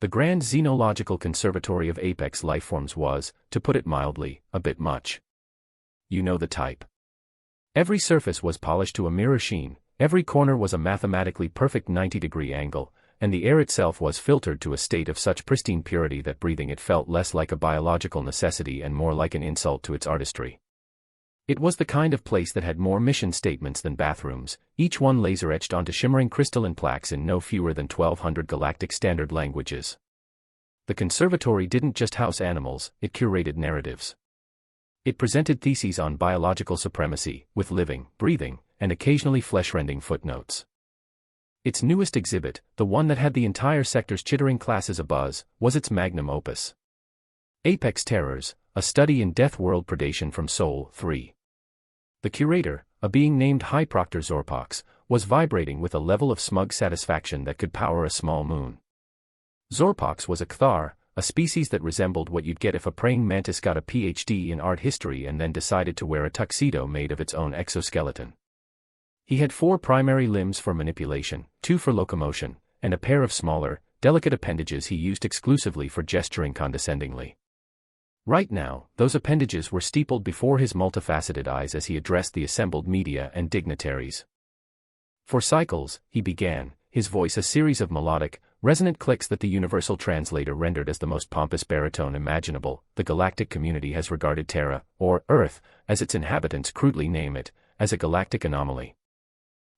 The Grand Xenological Conservatory of Apex Lifeforms was, to put it mildly, a bit much. You know the type. Every surface was polished to a mirror sheen, every corner was a mathematically perfect 90-degree angle, and the air itself was filtered to a state of such pristine purity that breathing it felt less like a biological necessity and more like an insult to its artistry. It was the kind of place that had more mission statements than bathrooms, each one laser-etched onto shimmering crystalline plaques in no fewer than 1,200 galactic standard languages. The conservatory didn't just house animals, it curated narratives. It presented theses on biological supremacy, with living, breathing, and occasionally flesh-rending footnotes. Its newest exhibit, the one that had the entire sector's chittering classes abuzz, was its magnum opus. Apex Terrors, a study in Deathworld predation from Sol 3. The curator, a being named High Proctor Zorpox, was vibrating with a level of smug satisfaction that could power a small moon. Zorpox was a Cthar, a species that resembled what you'd get if a praying mantis got a PhD in art history and then decided to wear a tuxedo made of its own exoskeleton. He had 4 primary limbs for manipulation, 2 for locomotion, and a pair of smaller, delicate appendages he used exclusively for gesturing condescendingly. Right now, those appendages were steepled before his multifaceted eyes as he addressed the assembled media and dignitaries. For cycles, he began, his voice a series of melodic, resonant clicks that the universal translator rendered as the most pompous baritone imaginable. The galactic community has regarded Terra, or Earth, as its inhabitants crudely name it, as a galactic anomaly.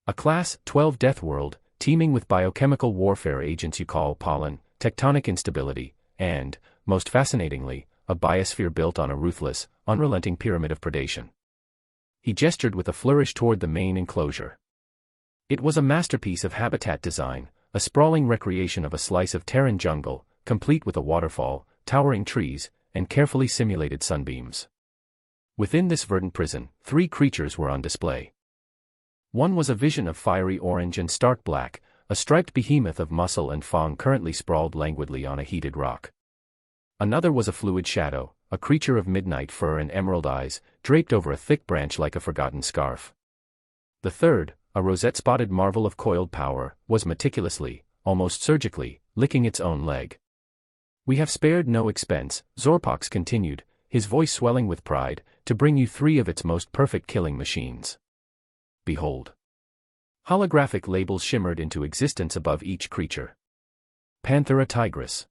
A Class 12 Deathworld, teeming with biochemical warfare agents you call pollen, tectonic instability, and, most fascinatingly, a biosphere built on a ruthless, unrelenting pyramid of predation. He gestured with a flourish toward the main enclosure. It was a masterpiece of habitat design, a sprawling recreation of a slice of Terran jungle, complete with a waterfall, towering trees, and carefully simulated sunbeams. Within this verdant prison, 3 creatures were on display. One was a vision of fiery orange and stark black, a striped behemoth of muscle and fang currently sprawled languidly on a heated rock. Another was a fluid shadow, a creature of midnight fur and emerald eyes, draped over a thick branch like a forgotten scarf. The third, a rosette-spotted marvel of coiled power, was meticulously, almost surgically, licking its own leg. We have spared no expense, Zorpox continued, his voice swelling with pride, to bring you 3 of its most perfect killing machines. Behold. Holographic labels shimmered into existence above each creature. Panthera tigris.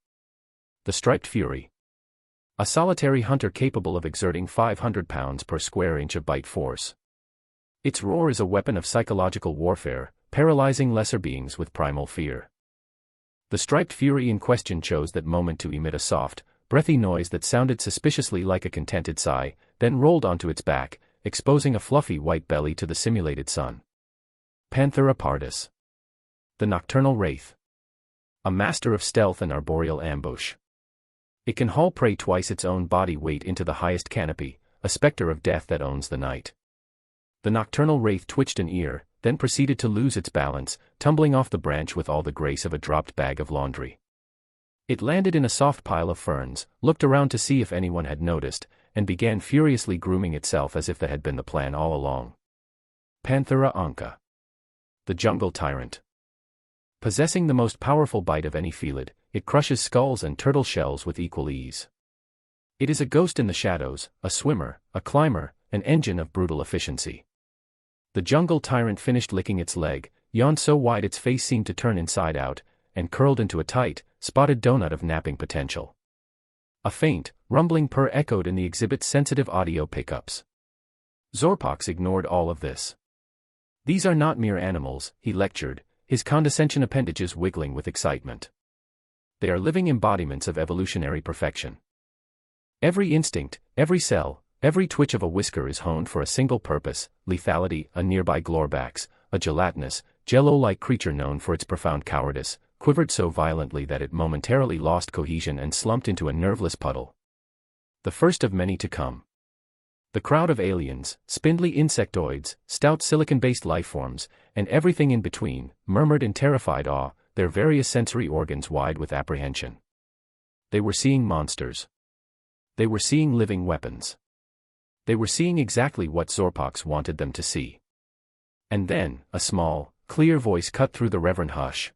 The Striped Fury. A solitary hunter capable of exerting 500 pounds per square inch of bite force. Its roar is a weapon of psychological warfare, paralyzing lesser beings with primal fear. The Striped Fury in question chose that moment to emit a soft, breathy noise that sounded suspiciously like a contented sigh, then rolled onto its back, exposing a fluffy white belly to the simulated sun. Panthera pardus. The Nocturnal Wraith. A master of stealth and arboreal ambush. It can haul prey twice its own body weight into the highest canopy, a specter of death that owns the night. The Nocturnal Wraith twitched an ear, then proceeded to lose its balance, tumbling off the branch with all the grace of a dropped bag of laundry. It landed in a soft pile of ferns, looked around to see if anyone had noticed, and began furiously grooming itself as if that had been the plan all along. Panthera onca. The Jungle Tyrant. Possessing the most powerful bite of any felid, it crushes skulls and turtle shells with equal ease. It is a ghost in the shadows, a swimmer, a climber, an engine of brutal efficiency. The Jungle Tyrant finished licking its leg, yawned so wide its face seemed to turn inside out, and curled into a tight, spotted donut of napping potential. A faint, rumbling purr echoed in the exhibit's sensitive audio pickups. Zorpox ignored all of this. These are not mere animals, he lectured, his condescension appendages wiggling with excitement. They are living embodiments of evolutionary perfection. Every instinct, every cell, every twitch of a whisker is honed for a single purpose, lethality. A nearby Glorbax, a gelatinous, jello-like creature known for its profound cowardice, quivered so violently that it momentarily lost cohesion and slumped into a nerveless puddle. The first of many to come. The crowd of aliens, spindly insectoids, stout silicon-based lifeforms, and everything in between, murmured in terrified awe, their various sensory organs wide with apprehension. They were seeing monsters. They were seeing living weapons. They were seeing exactly what Zorpox wanted them to see. And then, a small, clear voice cut through the reverent hush.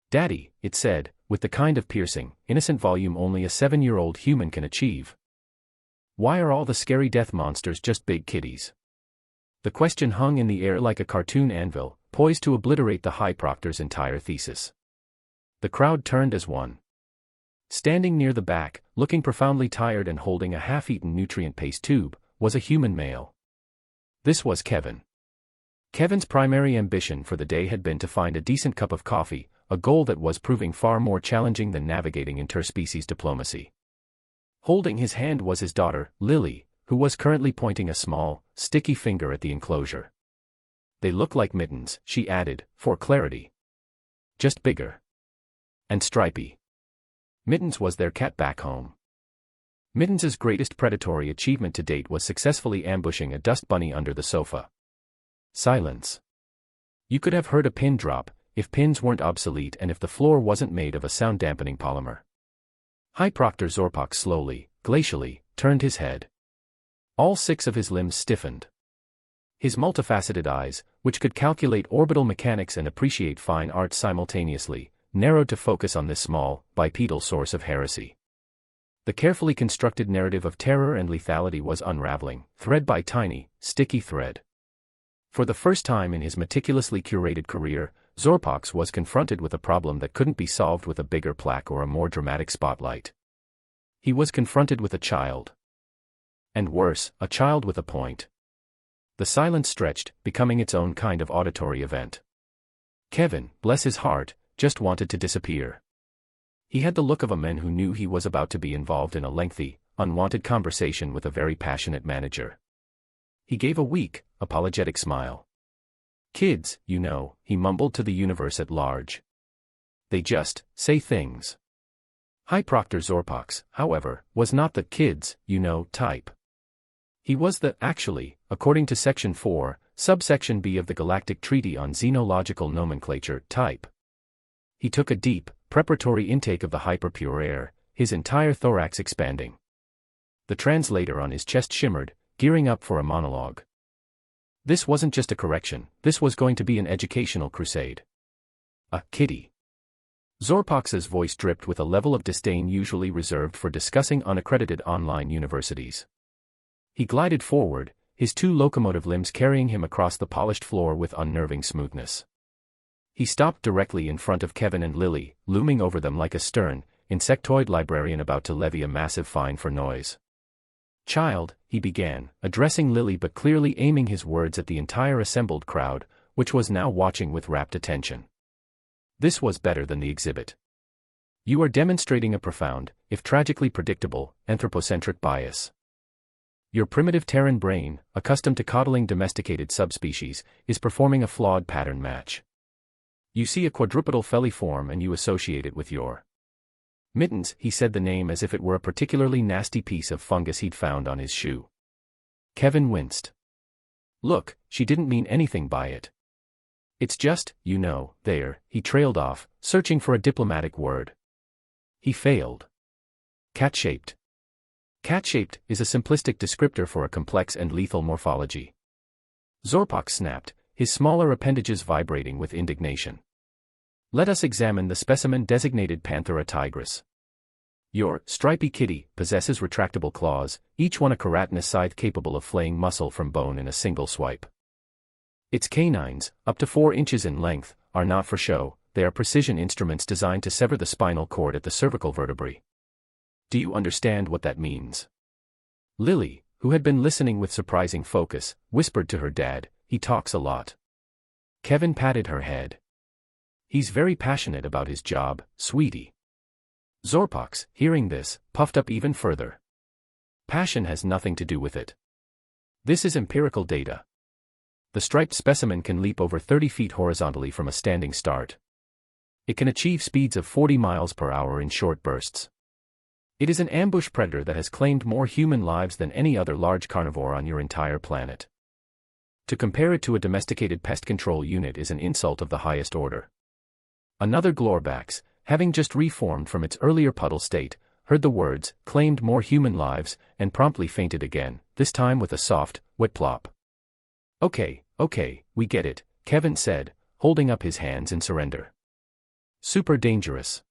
"Daddy," it said, with the kind of piercing, innocent volume only a 7-year-old human can achieve. Why are all the scary death monsters just big kitties? The question hung in the air like a cartoon anvil, poised to obliterate the High Proctor's entire thesis. The crowd turned as one. Standing near the back, looking profoundly tired and holding a half-eaten nutrient paste tube, was a human male. This was Kevin. Kevin's primary ambition for the day had been to find a decent cup of coffee, a goal that was proving far more challenging than navigating interspecies diplomacy. Holding his hand was his daughter, Lily, who was currently pointing a small, sticky finger at the enclosure. They look like mittens, she added, for clarity. Just bigger. And stripy. Mittens was their cat back home. Mittens' greatest predatory achievement to date was successfully ambushing a dust bunny under the sofa. Silence. You could have heard a pin drop, if pins weren't obsolete and if the floor wasn't made of a sound-dampening polymer. High Proctor Zorpak slowly, glacially, turned his head. All 6 of his limbs stiffened. His multifaceted eyes, which could calculate orbital mechanics and appreciate fine art simultaneously, narrowed to focus on this small, bipedal source of heresy. The carefully constructed narrative of terror and lethality was unraveling, thread by tiny, sticky thread. For the first time in his meticulously curated career, Zorpak was confronted with a problem that couldn't be solved with a bigger plaque or a more dramatic spotlight. He was confronted with a child. And worse, a child with a point. The silence stretched, becoming its own kind of auditory event. Kevin, bless his heart, just wanted to disappear. He had the look of a man who knew he was about to be involved in a lengthy, unwanted conversation with a very passionate manager. He gave a weak, apologetic smile. Kids, you know, he mumbled to the universe at large. They just say things. High Proctor Zorpak, however, was not the kids, you know, type. He was the, actually, according to Section 4, subsection B of the Galactic Treaty on Xenological Nomenclature, type. He took a deep, preparatory intake of the hyperpure air, his entire thorax expanding. The translator on his chest shimmered, gearing up for a monologue. This wasn't just a correction, this was going to be an educational crusade. A kitty. Zorpak's voice dripped with a level of disdain usually reserved for discussing unaccredited online universities. He glided forward, his 2 locomotive limbs carrying him across the polished floor with unnerving smoothness. He stopped directly in front of Kevin and Lily, looming over them like a stern, insectoid librarian about to levy a massive fine for noise. Child, he began, addressing Lily but clearly aiming his words at the entire assembled crowd, which was now watching with rapt attention. This was better than the exhibit. You are demonstrating a profound, if tragically predictable, anthropocentric bias. Your primitive Terran brain, accustomed to coddling domesticated subspecies, is performing a flawed pattern match. You see a quadrupedal feliform and you associate it with your mittens. He said the name as if it were a particularly nasty piece of fungus he'd found on his shoe. Kevin winced. Look, she didn't mean anything by it. It's just, you know, there, he trailed off, searching for a diplomatic word. He failed. Cat-shaped. Cat-shaped is a simplistic descriptor for a complex and lethal morphology. Zorpak snapped, his smaller appendages vibrating with indignation. Let us examine the specimen designated Panthera tigris. Your stripy kitty possesses retractable claws, each one a keratinous scythe capable of flaying muscle from bone in a single swipe. Its canines, up to 4 inches in length, are not for show, they are precision instruments designed to sever the spinal cord at the cervical vertebrae. Do you understand what that means? Lily, who had been listening with surprising focus, whispered to her dad, he talks a lot. Kevin patted her head. He's very passionate about his job, sweetie. Zorpak, hearing this, puffed up even further. Passion has nothing to do with it. This is empirical data. The striped specimen can leap over 30 feet horizontally from a standing start. It can achieve speeds of 40 miles per hour in short bursts. It is an ambush predator that has claimed more human lives than any other large carnivore on your entire planet. To compare it to a domesticated pest control unit is an insult of the highest order. Another Glorbax, having just reformed from its earlier puddle state, heard the words, claimed more human lives, and promptly fainted again, this time with a soft, wet plop. Okay, we get it, Kevin said, holding up his hands in surrender. Super dangerous.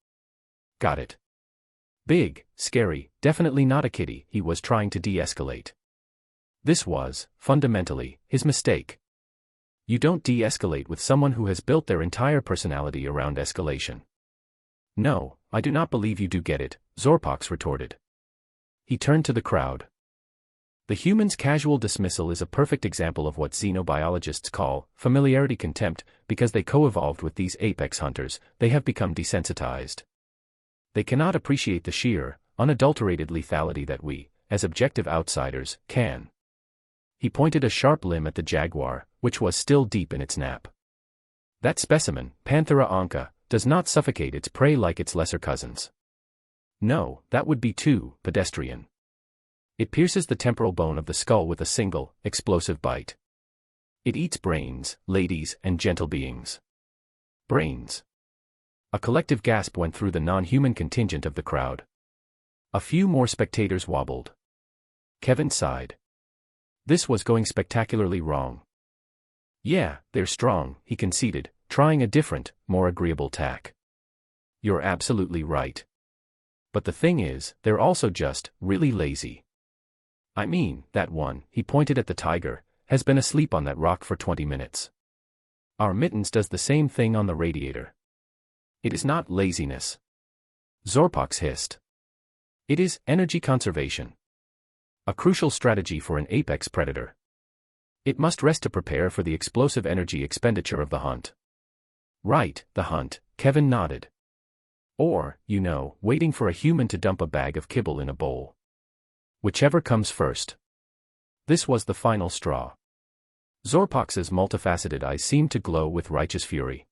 got it. Big, scary, definitely not a kitty. He was trying to de-escalate. This was, fundamentally, his mistake. You don't de-escalate with someone who has built their entire personality around escalation. No, I do not believe you do get it, Zorpox retorted. He turned to the crowd. The human's casual dismissal is a perfect example of what xenobiologists call familiarity contempt. Because they co-evolved with these apex hunters, they have become desensitized. They cannot appreciate the sheer, unadulterated lethality that we, as objective outsiders, can. He pointed a sharp limb at the jaguar, which was still deep in its nap. That specimen, Panthera onca, does not suffocate its prey like its lesser cousins. No, that would be too pedestrian. It pierces the temporal bone of the skull with a single, explosive bite. It eats brains, ladies and gentle beings. Brains. A collective gasp went through the non-human contingent of the crowd. A few more spectators wobbled. Kevin sighed. This was going spectacularly wrong. Yeah, they're strong, he conceded, trying a different, more agreeable tack. You're absolutely right. But the thing is, they're also just really lazy. I mean, that one, he pointed at the tiger, has been asleep on that rock for 20 minutes. Our mittens does the same thing on the radiator. It is not laziness. Zorpox hissed. It is energy conservation. A crucial strategy for an apex predator. It must rest to prepare for the explosive energy expenditure of the hunt. Right, the hunt, Kevin nodded. Or, waiting for a human to dump a bag of kibble in a bowl. Whichever comes first. This was the final straw. Zorpox's multifaceted eyes seemed to glow with righteous fury.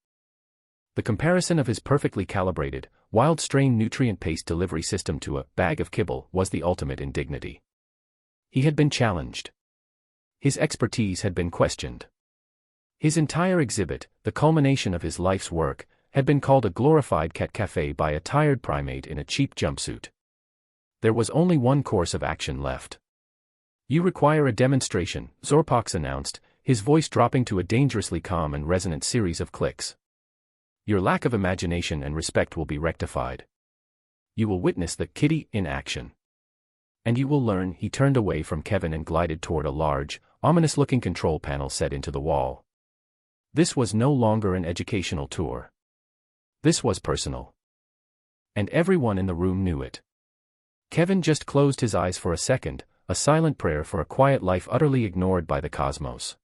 The comparison of his perfectly calibrated, wild-strain nutrient paste delivery system to a bag of kibble was the ultimate indignity. He had been challenged. His expertise had been questioned. His entire exhibit, the culmination of his life's work, had been called a glorified cat cafe by a tired primate in a cheap jumpsuit. There was only one course of action left. You require a demonstration, Zorpox announced, his voice dropping to a dangerously calm and resonant series of clicks. Your lack of imagination and respect will be rectified. You will witness the kitty in action. And you will learn. He turned away from Kevin and glided toward a large, ominous-looking control panel set into the wall. This was no longer an educational tour. This was personal. And everyone in the room knew it. Kevin just closed his eyes for a second, a silent prayer for a quiet life utterly ignored by the cosmos.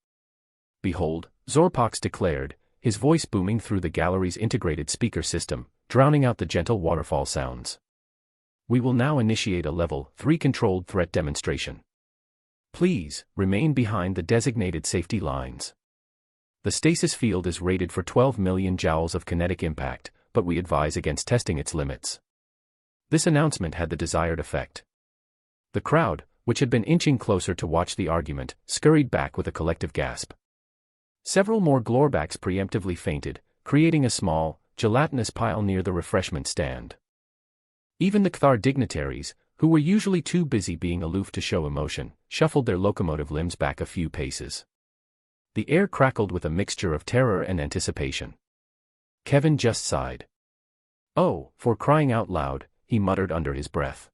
Behold, Zorpox declared, his voice booming through the gallery's integrated speaker system, drowning out the gentle waterfall sounds. We will now initiate a Level 3 controlled threat demonstration. Please, remain behind the designated safety lines. The stasis field is rated for 12 million joules of kinetic impact, but we advise against testing its limits. This announcement had the desired effect. The crowd, which had been inching closer to watch the argument, scurried back with a collective gasp. Several more glorabacks preemptively fainted, creating a small, gelatinous pile near the refreshment stand. Even the Kthar dignitaries, who were usually too busy being aloof to show emotion, shuffled their locomotive limbs back a few paces. The air crackled with a mixture of terror and anticipation. Kevin just sighed. Oh, for crying out loud, he muttered under his breath.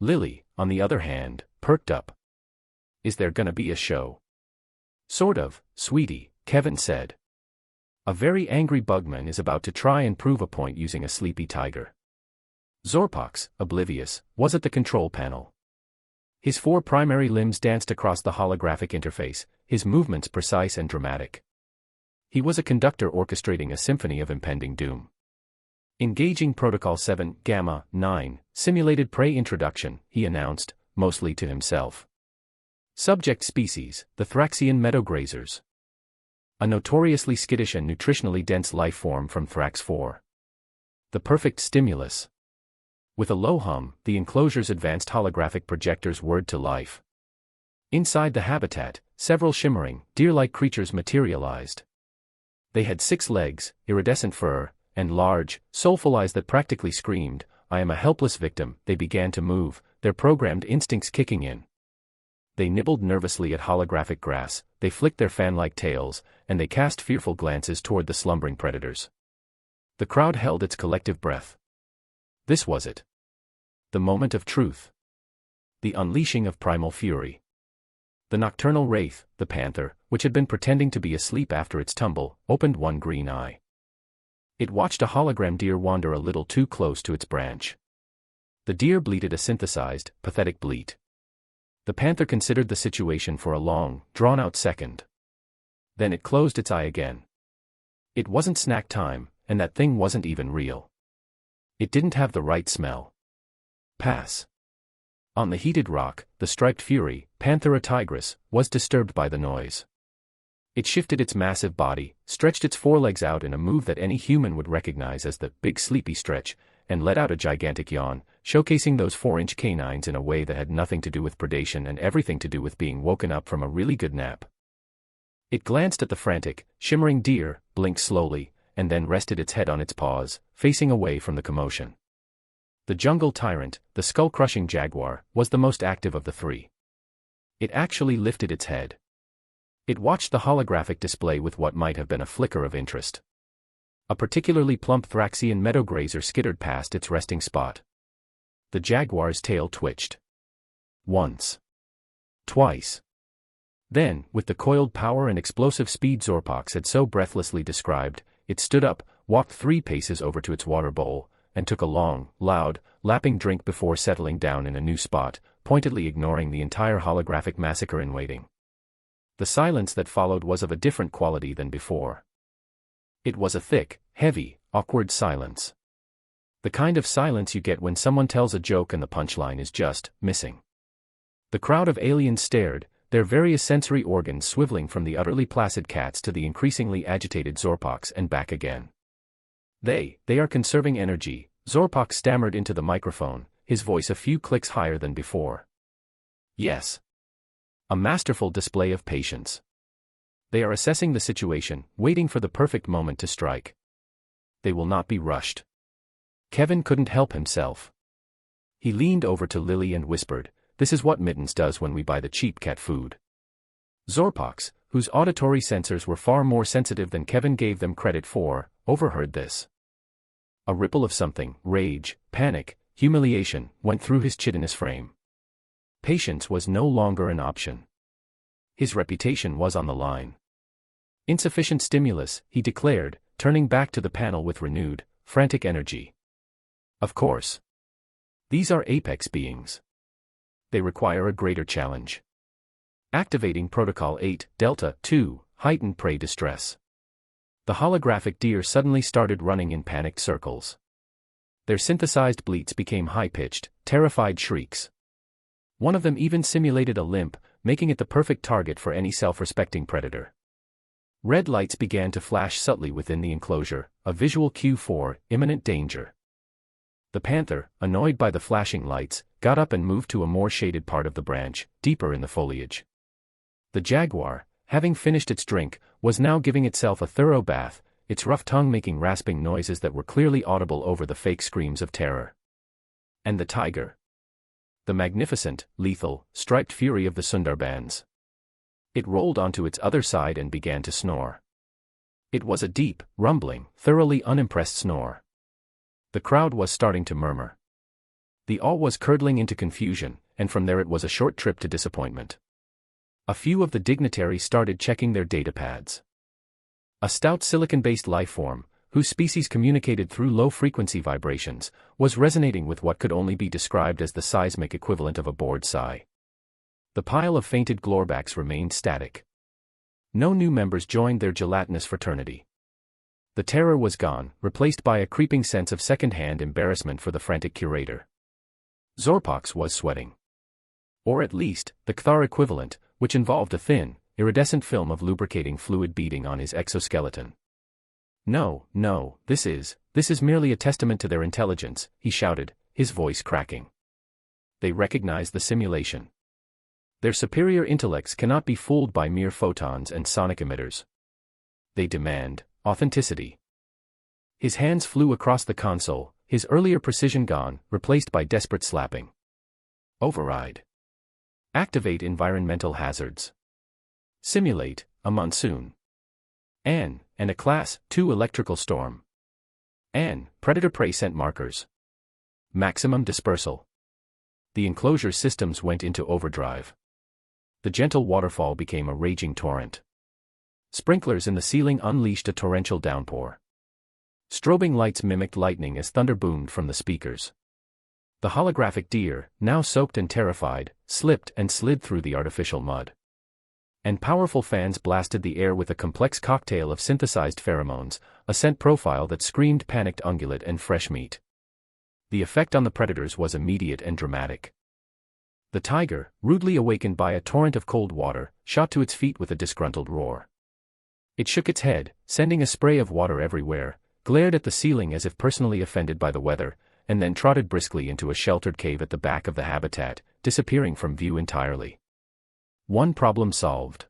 Lily, on the other hand, perked up. Is there gonna be a show? Sort of, sweetie, Kevin said. A very angry bugman is about to try and prove a point using a sleepy tiger. Zorpox, oblivious, was at the control panel. His 4 primary limbs danced across the holographic interface, his movements precise and dramatic. He was a conductor orchestrating a symphony of impending doom. Engaging Protocol 7, Gamma, 9, simulated prey introduction, he announced, mostly to himself. Subject species, the Thraxian meadowgrazers. A notoriously skittish and nutritionally dense life form from Thrax 4. The perfect stimulus. With a low hum, the enclosure's advanced holographic projectors whirred to life. Inside the habitat, several shimmering, deer-like creatures materialized. They had 6 legs, iridescent fur, and large, soulful eyes that practically screamed, I am a helpless victim. They began to move, their programmed instincts kicking in. They nibbled nervously at holographic grass, they flicked their fan-like tails, and they cast fearful glances toward the slumbering predators. The crowd held its collective breath. This was it. The moment of truth. The unleashing of primal fury. The nocturnal wraith, the panther, which had been pretending to be asleep after its tumble, opened one green eye. It watched a hologram deer wander a little too close to its branch. The deer bleated a synthesized, pathetic bleat. The panther considered the situation for a long, drawn-out second. Then it closed its eye again. It wasn't snack time, and that thing wasn't even real. It didn't have the right smell. Pass. On the heated rock, the striped fury, Panthera tigris, was disturbed by the noise. It shifted its massive body, stretched its forelegs out in a move that any human would recognize as the big sleepy stretch, and let out a gigantic yawn, showcasing those 4-inch canines in a way that had nothing to do with predation and everything to do with being woken up from a really good nap. It glanced at the frantic, shimmering deer, blinked slowly, and then rested its head on its paws, facing away from the commotion. The jungle tyrant, the skull-crushing jaguar, was the most active of the three. It actually lifted its head. It watched the holographic display with what might have been a flicker of interest. A particularly plump Thraxian meadow grazer skittered past its resting spot. The jaguar's tail twitched. Once. Twice. Then, with the coiled power and explosive speed Zorpox had so breathlessly described, it stood up, walked 3 paces over to its water bowl, and took a long, loud, lapping drink before settling down in a new spot, pointedly ignoring the entire holographic massacre in waiting. The silence that followed was of a different quality than before. It was a thick, heavy, awkward silence. The kind of silence you get when someone tells a joke and the punchline is just missing. The crowd of aliens stared, their various sensory organs swiveling from the utterly placid cats to the increasingly agitated Zorpox and back again. They are conserving energy, Zorpox stammered into the microphone, his voice a few clicks higher than before. Yes. A masterful display of patience. They are assessing the situation, waiting for the perfect moment to strike. They will not be rushed. Kevin couldn't help himself. He leaned over to Lily and whispered, "This is what Mittens does when we buy the cheap cat food." Zorpox, whose auditory sensors were far more sensitive than Kevin gave them credit for, overheard this. A ripple of something, rage, panic, humiliation, went through his chitinous frame. Patience was no longer an option. His reputation was on the line. Insufficient stimulus, he declared, turning back to the panel with renewed, frantic energy. Of course. These are apex beings. They require a greater challenge. Activating Protocol 8, Delta 2, heightened prey distress. The holographic deer suddenly started running in panicked circles. Their synthesized bleats became high-pitched, terrified shrieks. One of them even simulated a limp, making it the perfect target for any self-respecting predator. Red lights began to flash subtly within the enclosure, a visual cue for imminent danger. The panther, annoyed by the flashing lights, got up and moved to a more shaded part of the branch, deeper in the foliage. The jaguar, having finished its drink, was now giving itself a thorough bath, its rough tongue making rasping noises that were clearly audible over the fake screams of terror. And the tiger. The magnificent, lethal, striped fury of the Sundarbans. It rolled onto its other side and began to snore. It was a deep, rumbling, thoroughly unimpressed snore. The crowd was starting to murmur. The awe was curdling into confusion, and from there it was a short trip to disappointment. A few of the dignitaries started checking their datapads. A stout silicon-based lifeform, whose species communicated through low-frequency vibrations, was resonating with what could only be described as the seismic equivalent of a bored sigh. The pile of fainted gloorbacks remained static. No new members joined their gelatinous fraternity. The terror was gone, replaced by a creeping sense of second-hand embarrassment for the frantic curator. Zorpox was sweating. Or at least, the Cthar equivalent, which involved a thin, iridescent film of lubricating fluid beading on his exoskeleton. No, this is merely a testament to their intelligence, he shouted, his voice cracking. They recognize the simulation. Their superior intellects cannot be fooled by mere photons and sonic emitters. They demand authenticity. His hands flew across the console, his earlier precision gone, replaced by desperate slapping. Override. Activate environmental hazards. Simulate a monsoon. And a Class 2 electrical storm. Predator-prey scent markers. Maximum dispersal. The enclosure's systems went into overdrive. The gentle waterfall became a raging torrent. Sprinklers in the ceiling unleashed a torrential downpour. Strobing lights mimicked lightning as thunder boomed from the speakers. The holographic deer, now soaked and terrified, slipped and slid through the artificial mud. And powerful fans blasted the air with a complex cocktail of synthesized pheromones, a scent profile that screamed panicked ungulate and fresh meat. The effect on the predators was immediate and dramatic. The tiger, rudely awakened by a torrent of cold water, shot to its feet with a disgruntled roar. It shook its head, sending a spray of water everywhere, glared at the ceiling as if personally offended by the weather, and then trotted briskly into a sheltered cave at the back of the habitat, disappearing from view entirely. One problem solved.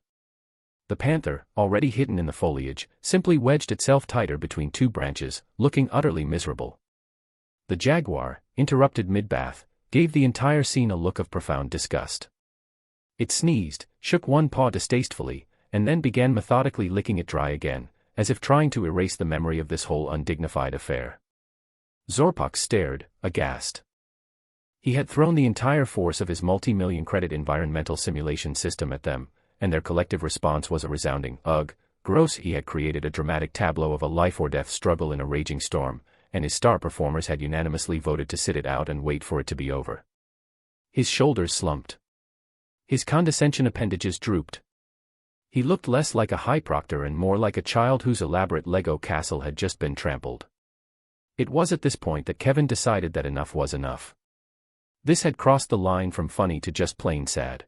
The panther, already hidden in the foliage, simply wedged itself tighter between two branches, looking utterly miserable. The jaguar, interrupted mid-bath, gave the entire scene a look of profound disgust. It sneezed, shook one paw distastefully, and then began methodically licking it dry again, as if trying to erase the memory of this whole undignified affair. Zorpak stared, aghast. He had thrown the entire force of his multi-million credit environmental simulation system at them, and their collective response was a resounding, ugh, gross. He had created a dramatic tableau of a life-or-death struggle in a raging storm, and his star performers had unanimously voted to sit it out and wait for it to be over. His shoulders slumped. His condescension appendages drooped. He looked less like a high proctor and more like a child whose elaborate Lego castle had just been trampled. It was at this point that Kevin decided that enough was enough. This had crossed the line from funny to just plain sad.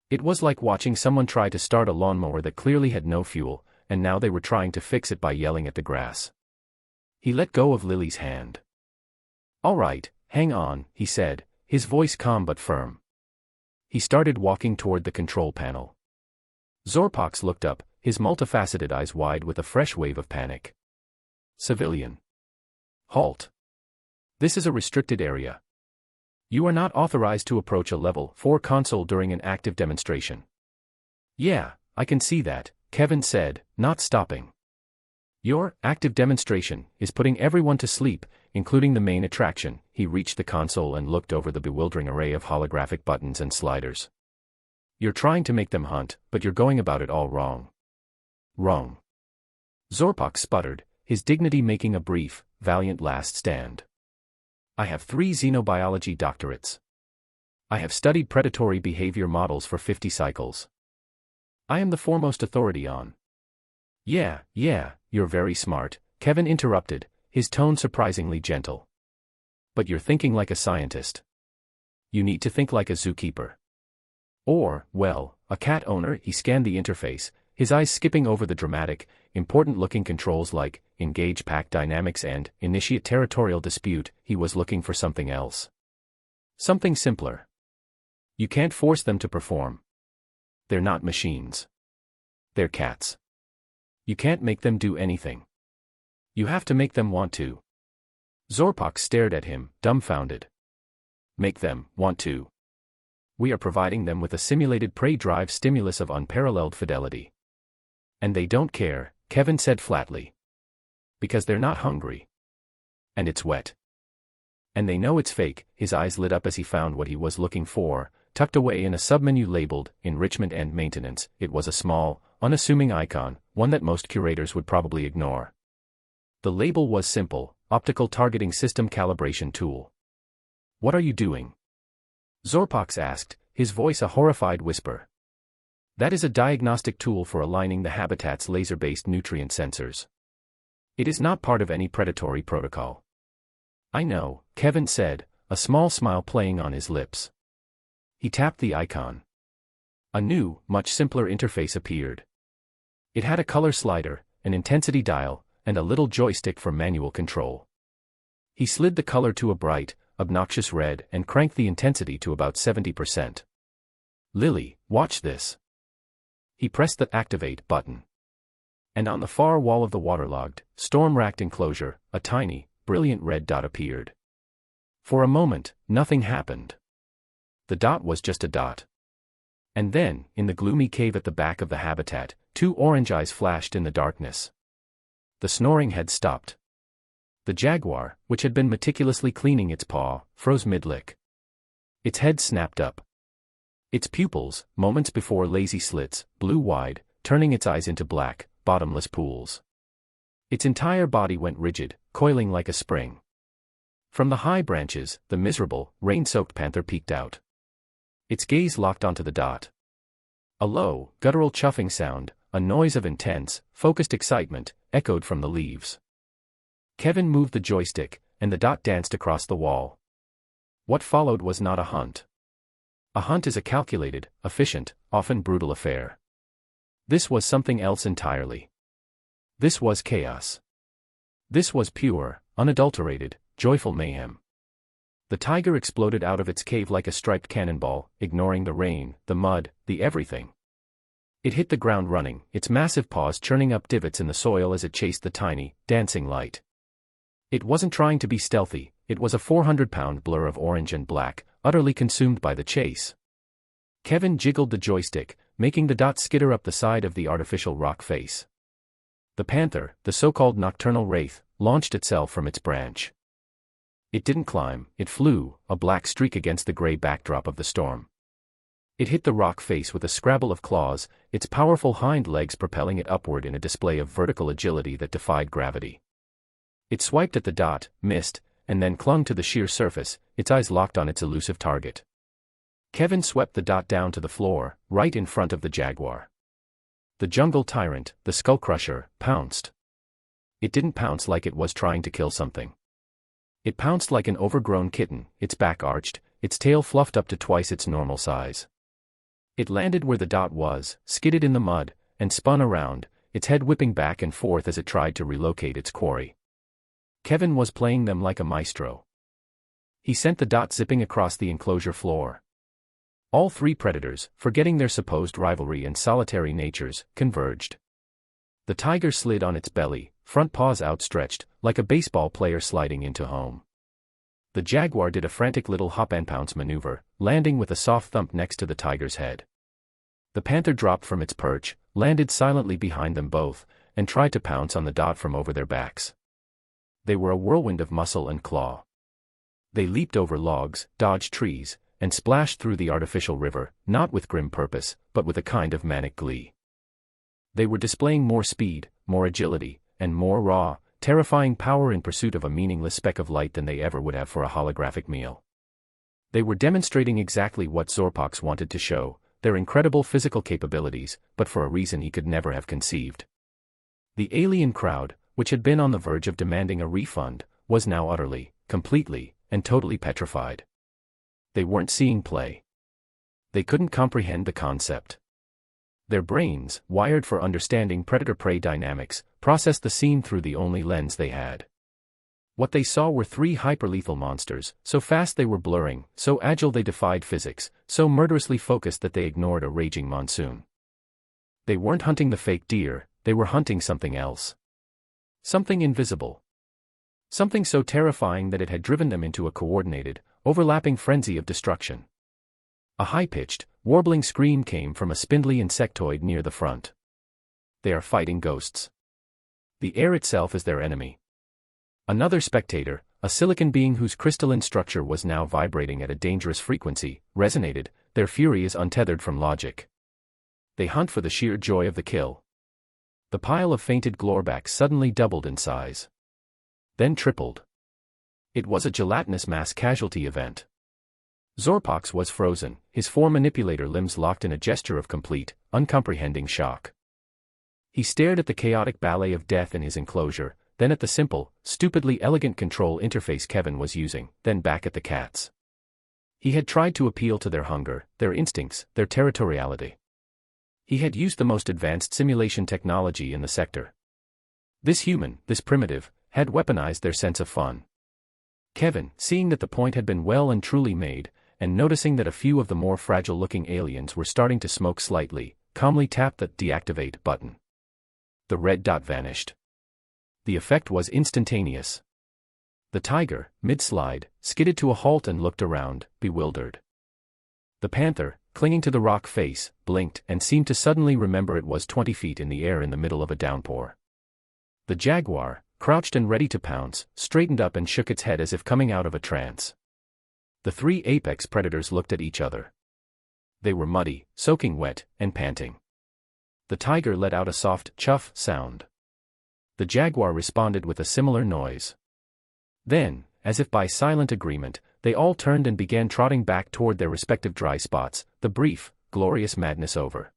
It was like watching someone try to start a lawnmower that clearly had no fuel, and now they were trying to fix it by yelling at the grass. He let go of Lily's hand. "All right, hang on," he said, his voice calm but firm. He started walking toward the control panel. Zorpak looked up, his multifaceted eyes wide with a fresh wave of panic. "Civilian. Halt. This is a restricted area. You are not authorized to approach a Level 4 console during an active demonstration." "Yeah, I can see that," Kevin said, not stopping. "Your active demonstration is putting everyone to sleep, including the main attraction." He reached the console and looked over the bewildering array of holographic buttons and sliders. "You're trying to make them hunt, but you're going about it all wrong." "Wrong." Zorpak sputtered, his dignity making a brief, valiant last stand. "I have 3 xenobiology doctorates. I have studied predatory behavior models for 50 cycles. I am the foremost authority on—" Yeah, you're very smart," Kevin interrupted, his tone surprisingly gentle. "But you're thinking like a scientist. You need to think like a zookeeper. Or, well, a cat owner." He scanned the interface, his eyes skipping over the dramatic, important-looking controls like engage pack dynamics and initiate territorial dispute. He was looking for something else. Something simpler. You can't force them to perform. They're not machines. They're cats. You can't make them do anything. You have to make them want to. Zorpak stared at him, dumbfounded. Make them want to. We are providing them with a simulated prey drive stimulus of unparalleled fidelity. And they don't care, Kevin said flatly. Because they're not hungry. And it's wet. And they know it's fake. His eyes lit up as he found what he was looking for, tucked away in a submenu labeled Enrichment and Maintenance. It was a small, unassuming icon, one that most curators would probably ignore. The label was simple: Optical Targeting System Calibration Tool. "What are you doing?" Zorpak asked, his voice a horrified whisper. "That is a diagnostic tool for aligning the habitat's laser-based nutrient sensors. It is not part of any predatory protocol." "I know," Kevin said, a small smile playing on his lips. He tapped the icon. A new, much simpler interface appeared. It had a color slider, an intensity dial, and a little joystick for manual control. He slid the color to a bright, obnoxious red and cranked the intensity to about 70%. "Lily, watch this." He pressed the Activate button. And on the far wall of the waterlogged, storm-racked enclosure, a tiny, brilliant red dot appeared. For a moment, nothing happened. The dot was just a dot. And then, in the gloomy cave at the back of the habitat, 2 orange eyes flashed in the darkness. The snoring had stopped. The jaguar, which had been meticulously cleaning its paw, froze mid-lick. Its head snapped up. Its pupils, moments before lazy slits, blew wide, turning its eyes into black, bottomless pools. Its entire body went rigid, coiling like a spring. From the high branches, the miserable, rain-soaked panther peeked out. Its gaze locked onto the dot. A low, guttural chuffing sound, a noise of intense, focused excitement, echoed from the leaves. Kevin moved the joystick, and the dot danced across the wall. What followed was not a hunt. A hunt is a calculated, efficient, often brutal affair. This was something else entirely. This was chaos. This was pure, unadulterated, joyful mayhem. The tiger exploded out of its cave like a striped cannonball, ignoring the rain, the mud, the everything. It hit the ground running, its massive paws churning up divots in the soil as it chased the tiny, dancing light. It wasn't trying to be stealthy, it was a 400-pound blur of orange and black, utterly consumed by the chase. Kevin jiggled the joystick, making the dot skitter up the side of the artificial rock face. The panther, the so-called nocturnal wraith, launched itself from its branch. It didn't climb, it flew, a black streak against the gray backdrop of the storm. It hit the rock face with a scrabble of claws, its powerful hind legs propelling it upward in a display of vertical agility that defied gravity. It swiped at the dot, missed, and then clung to the sheer surface, its eyes locked on its elusive target. Kevin swept the dot down to the floor, right in front of the jaguar. The jungle tyrant, the skull crusher, pounced. It didn't pounce like it was trying to kill something. It pounced like an overgrown kitten, its back arched, its tail fluffed up to twice its normal size. It landed where the dot was, skidded in the mud, and spun around, its head whipping back and forth as it tried to relocate its quarry. Kevin was playing them like a maestro. He sent the dot zipping across the enclosure floor. All three predators, forgetting their supposed rivalry and solitary natures, converged. The tiger slid on its belly, front paws outstretched, like a baseball player sliding into home. The jaguar did a frantic little hop and pounce maneuver, landing with a soft thump next to the tiger's head. The panther dropped from its perch, landed silently behind them both, and tried to pounce on the dot from over their backs. They were a whirlwind of muscle and claw. They leaped over logs, dodged trees, and splashed through the artificial river, not with grim purpose, but with a kind of manic glee. They were displaying more speed, more agility, and more raw, terrifying power in pursuit of a meaningless speck of light than they ever would have for a holographic meal. They were demonstrating exactly what Zorpox wanted to show, their incredible physical capabilities, but for a reason he could never have conceived. The alien crowd, which had been on the verge of demanding a refund, was now utterly, completely, and totally petrified. They weren't seeing play. They couldn't comprehend the concept. Their brains, wired for understanding predator-prey dynamics, processed the scene through the only lens they had. What they saw were three hyperlethal monsters, so fast they were blurring, so agile they defied physics, so murderously focused that they ignored a raging monsoon. They weren't hunting the fake deer, they were hunting something else. Something invisible. Something so terrifying that it had driven them into a coordinated, overlapping frenzy of destruction. A high-pitched, warbling scream came from a spindly insectoid near the front. They are fighting ghosts. The air itself is their enemy. Another spectator, a silicon being whose crystalline structure was now vibrating at a dangerous frequency, resonated, their fury is untethered from logic. They hunt for the sheer joy of the kill. The pile of fainted glorabacks suddenly doubled in size. Then tripled. It was a gelatinous mass casualty event. Zorpox was frozen, his four manipulator limbs locked in a gesture of complete, uncomprehending shock. He stared at the chaotic ballet of death in his enclosure, then at the simple, stupidly elegant control interface Kevin was using, then back at the cats. He had tried to appeal to their hunger, their instincts, their territoriality. He had used the most advanced simulation technology in the sector. This human, this primitive, had weaponized their sense of fun. Kevin, seeing that the point had been well and truly made, and noticing that a few of the more fragile-looking aliens were starting to smoke slightly, calmly tapped the deactivate button. The red dot vanished. The effect was instantaneous. The tiger, mid-slide, skidded to a halt and looked around, bewildered. The panther, clinging to the rock face, blinked and seemed to suddenly remember it was 20 feet in the air in the middle of a downpour. The jaguar, crouched and ready to pounce, straightened up and shook its head as if coming out of a trance. The three apex predators looked at each other. They were muddy, soaking wet, and panting. The tiger let out a soft, chuff sound. The jaguar responded with a similar noise. Then, as if by silent agreement, they all turned and began trotting back toward their respective dry spots, the brief, glorious madness over.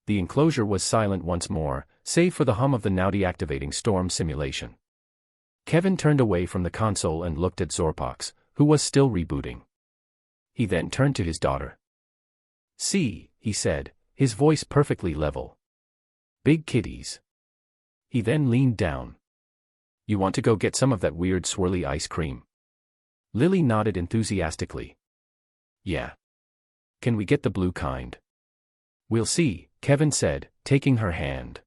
The enclosure was silent once more, save for the hum of the now deactivating storm simulation. Kevin turned away from the console and looked at Zorpox, who was still rebooting. He then turned to his daughter. "See," he said, his voice perfectly level. "Big kitties." He then leaned down. "You want to go get some of that weird swirly ice cream?" Lily nodded enthusiastically. "Yeah. Can we get the blue kind?" "We'll see," Kevin said, taking her hand.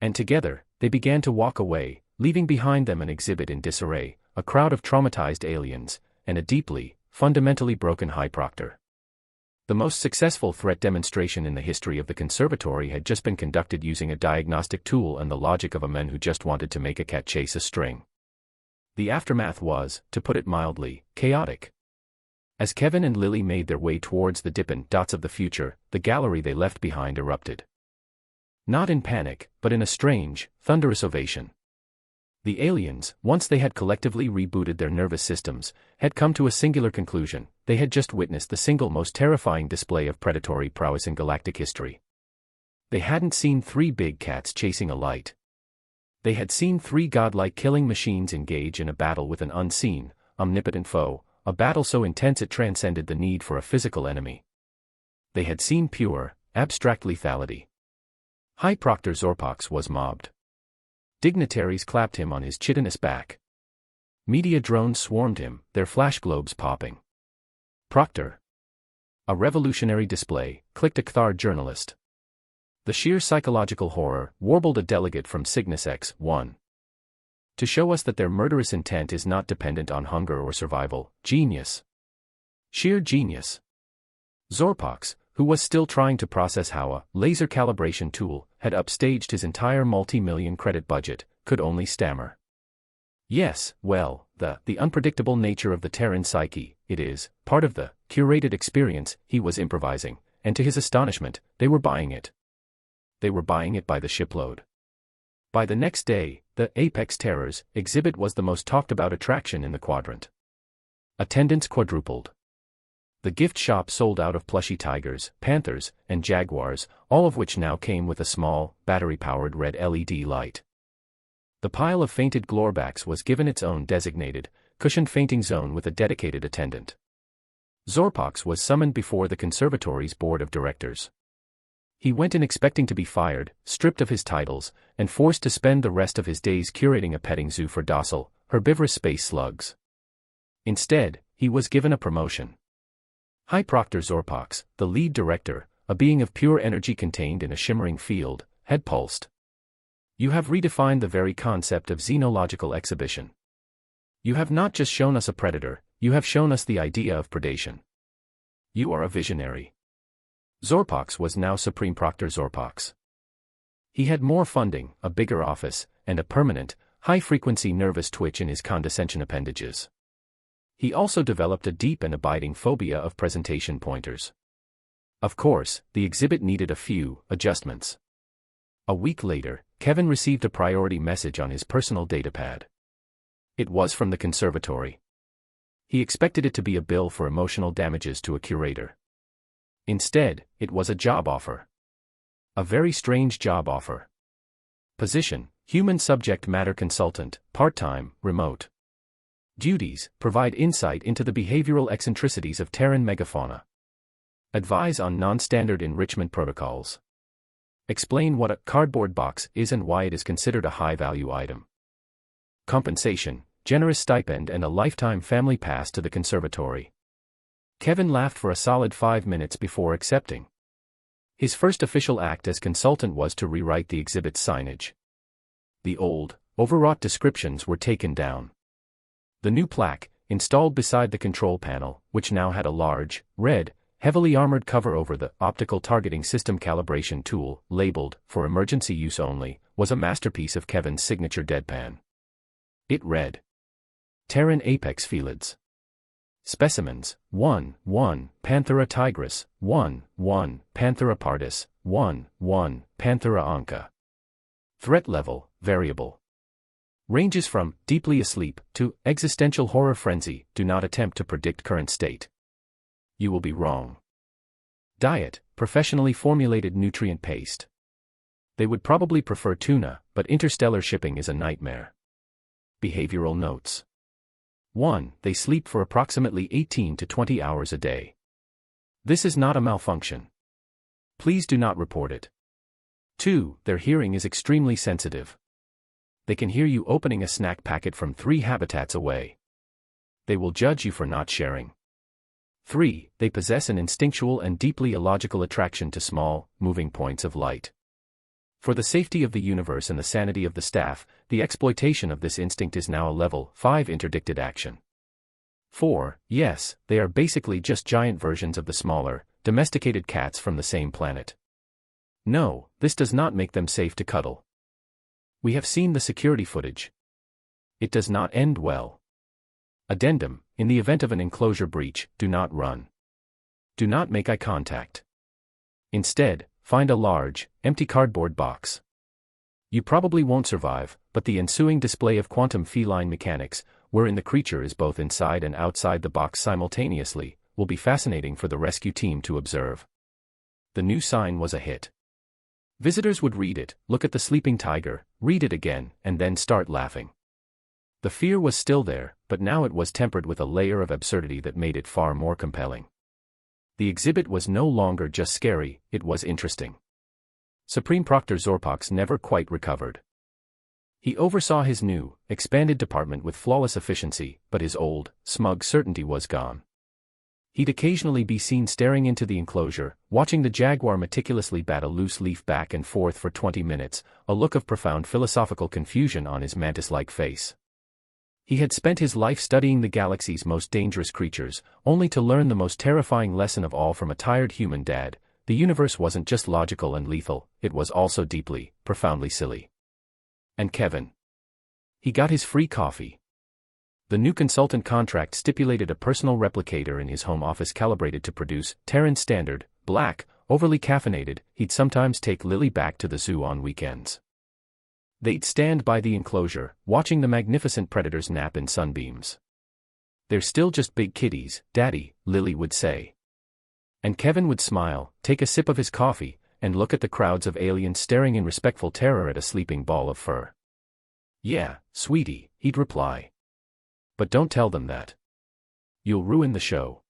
And together, they began to walk away, leaving behind them an exhibit in disarray, a crowd of traumatized aliens, and a deeply, fundamentally broken High Proctor. The most successful threat demonstration in the history of the conservatory had just been conducted using a diagnostic tool and the logic of a man who just wanted to make a cat chase a string. The aftermath was, to put it mildly, chaotic. As Kevin and Lily made their way towards the Dippin' Dots of the future, the gallery they left behind erupted. Not in panic, but in a strange, thunderous ovation. The aliens, once they had collectively rebooted their nervous systems, had come to a singular conclusion: they had just witnessed the single most terrifying display of predatory prowess in galactic history. They hadn't seen three big cats chasing a light. They had seen three godlike killing machines engage in a battle with an unseen, omnipotent foe, a battle so intense it transcended the need for a physical enemy. They had seen pure, abstract lethality. High Proctor Zorpox was mobbed. Dignitaries clapped him on his chitinous back. Media drones swarmed him, their flash globes popping. "Proctor. A revolutionary display," clicked a Cthar journalist. "The sheer psychological horror," warbled a delegate from Cygnus X-1. "To show us that their murderous intent is not dependent on hunger or survival. Genius. Sheer genius." Zorpox, who was still trying to process how a laser calibration tool had upstaged his entire multi-million credit budget, could only stammer. "Yes, well, the unpredictable nature of the Terran psyche, it is part of the curated experience," he was improvising, and to his astonishment, they were buying it. They were buying it by the shipload. By the next day, the Apex Terrors exhibit was the most talked-about attraction in the quadrant. Attendance quadrupled. The gift shop sold out of plushy tigers, panthers, and jaguars, all of which now came with a small, battery-powered red LED light. The pile of fainted gloorbacks was given its own designated, cushioned fainting zone with a dedicated attendant. Zorpox was summoned before the conservatory's board of directors. He went in expecting to be fired, stripped of his titles, and forced to spend the rest of his days curating a petting zoo for docile, herbivorous space slugs. Instead, he was given a promotion. High Proctor Zorpox, the lead director, a being of pure energy contained in a shimmering field, had pulsed. "You have redefined the very concept of xenological exhibition. You have not just shown us a predator, you have shown us the idea of predation. You are a visionary." Zorpox was now Supreme Proctor Zorpox. He had more funding, a bigger office, and a permanent, high-frequency nervous twitch in his condescension appendages. He also developed a deep and abiding phobia of presentation pointers. Of course, the exhibit needed a few adjustments. A week later, Kevin received a priority message on his personal datapad. It was from the conservatory. He expected it to be a bill for emotional damages to a curator. Instead, it was a job offer. A very strange job offer. Position: Human Subject Matter Consultant, part-time, remote. Duties: provide insight into the behavioral eccentricities of Terran megafauna. Advise on non-standard enrichment protocols. Explain what a cardboard box is and why it is considered a high-value item. Compensation: generous stipend and a lifetime family pass to the conservatory. Kevin laughed for a solid 5 minutes before accepting. His first official act as consultant was to rewrite the exhibit's signage. The old, overwrought descriptions were taken down. The new plaque, installed beside the control panel, which now had a large, red, heavily armored cover over the optical targeting system calibration tool, labeled, "For emergency use only," was a masterpiece of Kevin's signature deadpan. It read. Terran apex felids. Specimens, 1, 1, Panthera tigris, 1, 1, Panthera pardus, 1, 1, Panthera onca. Threat level, variable. Ranges from deeply asleep to existential horror frenzy. Do not attempt to predict current state. You will be wrong. Diet, professionally formulated nutrient paste. They would probably prefer tuna, but interstellar shipping is a nightmare. Behavioral notes. 1. They sleep for approximately 18 to 20 hours a day. This is not a malfunction. Please do not report it. 2. Their hearing is extremely sensitive. They can hear you opening a snack packet from 3 habitats away. They will judge you for not sharing. 3. They possess an instinctual and deeply illogical attraction to small, moving points of light. For the safety of the universe and the sanity of the staff, the exploitation of this instinct is now a level 5 interdicted action. 4. Yes, they are basically just giant versions of the smaller, domesticated cats from the same planet. No, this does not make them safe to cuddle. We have seen the security footage. It does not end well. Addendum: in the event of an enclosure breach, do not run. Do not make eye contact. Instead, find a large, empty cardboard box. You probably won't survive, but the ensuing display of quantum feline mechanics, wherein the creature is both inside and outside the box simultaneously, will be fascinating for the rescue team to observe. The new sign was a hit. Visitors would read it, look at the sleeping tiger, read it again, and then start laughing. The fear was still there, but now it was tempered with a layer of absurdity that made it far more compelling. The exhibit was no longer just scary, it was interesting. Supreme Proctor Zorpox never quite recovered. He oversaw his new, expanded department with flawless efficiency, but his old, smug certainty was gone. He'd occasionally be seen staring into the enclosure, watching the jaguar meticulously bat a loose leaf back and forth for 20 minutes, a look of profound philosophical confusion on his mantis-like face. He had spent his life studying the galaxy's most dangerous creatures, only to learn the most terrifying lesson of all from a tired human dad: the universe wasn't just logical and lethal, it was also deeply, profoundly silly. And Kevin. He got his free coffee. The new consultant contract stipulated a personal replicator in his home office calibrated to produce Terran Standard, black, overly caffeinated. He'd sometimes take Lily back to the zoo on weekends. They'd stand by the enclosure, watching the magnificent predators nap in sunbeams. "They're still just big kitties, Daddy," Lily would say. And Kevin would smile, take a sip of his coffee, and look at the crowds of aliens staring in respectful terror at a sleeping ball of fur. "Yeah, sweetie," he'd reply. "But don't tell them that. You'll ruin the show."